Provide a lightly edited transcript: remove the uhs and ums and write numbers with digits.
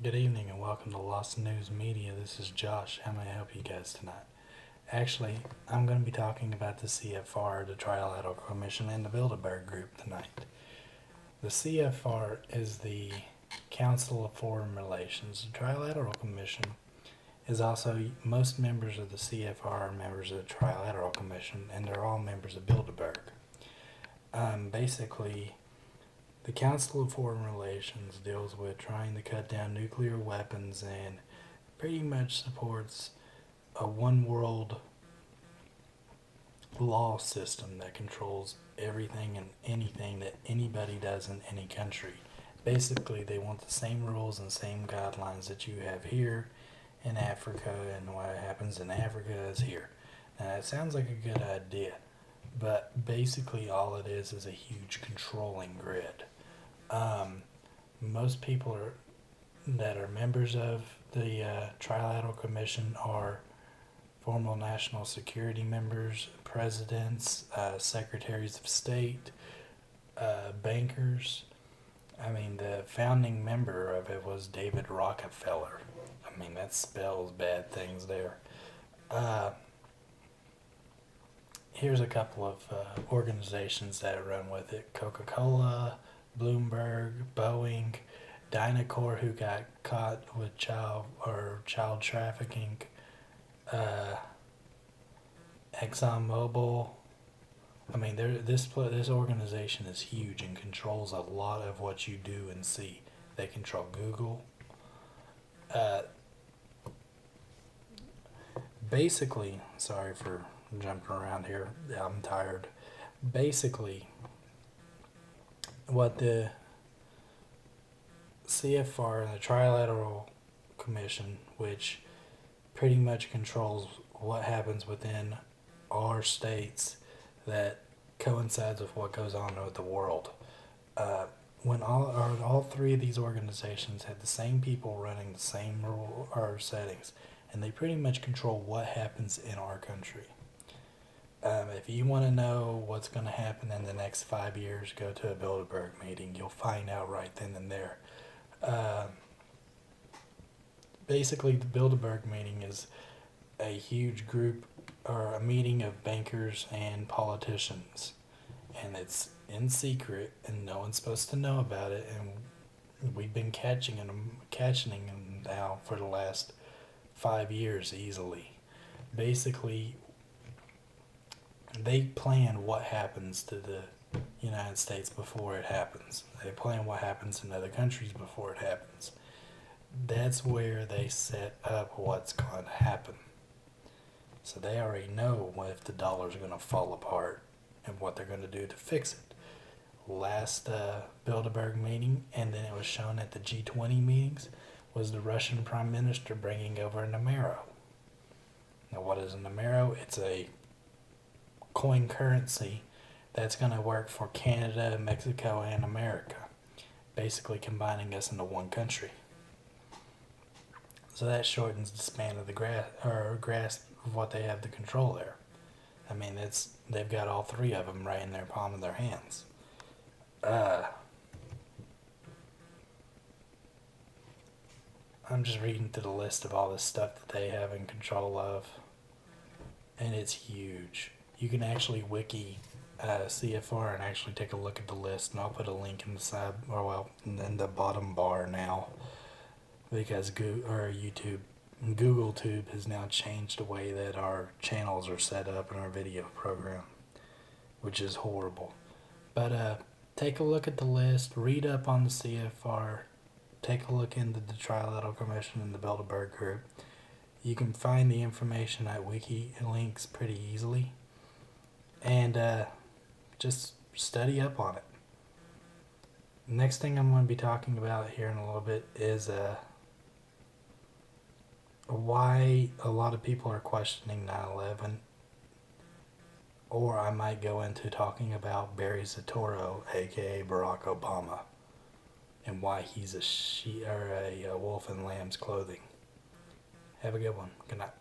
Good evening and welcome to Lost News Media. This is Josh. How may I help you guys tonight? Actually, I'm going to be talking about the CFR, the Trilateral Commission, and the Bilderberg Group tonight. The CFR is the Council of Foreign Relations. The Trilateral Commission is also, most members of the CFR are members of the Trilateral Commission, and they're all members of Bilderberg. Basically, the Council of Foreign Relations deals with trying to cut down nuclear weapons and pretty much supports a one world law system that controls everything and anything that anybody does in any country. Basically, they want the same rules and same guidelines that you have here in Africa, and what happens in Africa is here. Now, it sounds like a good idea, but basically all it is a huge controlling grid. Most people that are members of the Trilateral Commission are formal national security members, presidents, secretaries of state, bankers. The founding member of it was David Rockefeller. That spells bad things there. Here's a couple of organizations that run with it: Coca-Cola, Bloomberg, Boeing, Dynacor, who got caught with child trafficking, ExxonMobil. This organization is huge and controls a lot of what you do and see. They control Google. Basically, sorry for jumping around here. I'm tired. Basically, what the CFR and the Trilateral Commission, which pretty much controls what happens within our states that coincides with what goes on with the world. When all three of these organizations had the same people running the same rule or settings, and they pretty much control what happens in our country. If you want to know what's going to happen in the next 5 years, go to a Bilderberg meeting. You'll find out right then and there. Basically, the Bilderberg meeting is a huge group or a meeting of bankers and politicians, and it's in secret, and no one's supposed to know about it. And we've been catching them now for the last 5 years easily. Basically, they plan what happens to the United States before it happens. They plan what happens in other countries before it happens. That's where they set up what's going to happen. So they already know if the dollar's going to fall apart and what they're going to do to fix it. Last Bilderberg meeting, and then it was shown at the G20 meetings, was the Russian Prime Minister bringing over an Amero. Now, what is an Amero? It's a coin currency that's going to work for Canada, Mexico, and America, basically combining us into one country. So that shortens the span of the grasp of what they have to control there. They've got all three of them right in their palm of their hands. I'm just reading through the list of all this stuff that they have in control of, and it's huge. You can actually wiki CFR and actually take a look at the list, and I'll put a link in the in the bottom bar now, because Google Tube has now changed the way that our channels are set up in our video program, which is horrible. But take a look at the list, read up on the CFR, take a look into the Trilateral Commission and the Bilderberg Group. You can find the information at wiki links pretty easily, and just study up on it. Next thing I'm going to be talking about here in a little bit is why a lot of people are questioning 9/11, or I might go into talking about Barry Soetoro, aka Barack Obama, and why he's a wolf in lamb's clothing. Have a good one. Good night.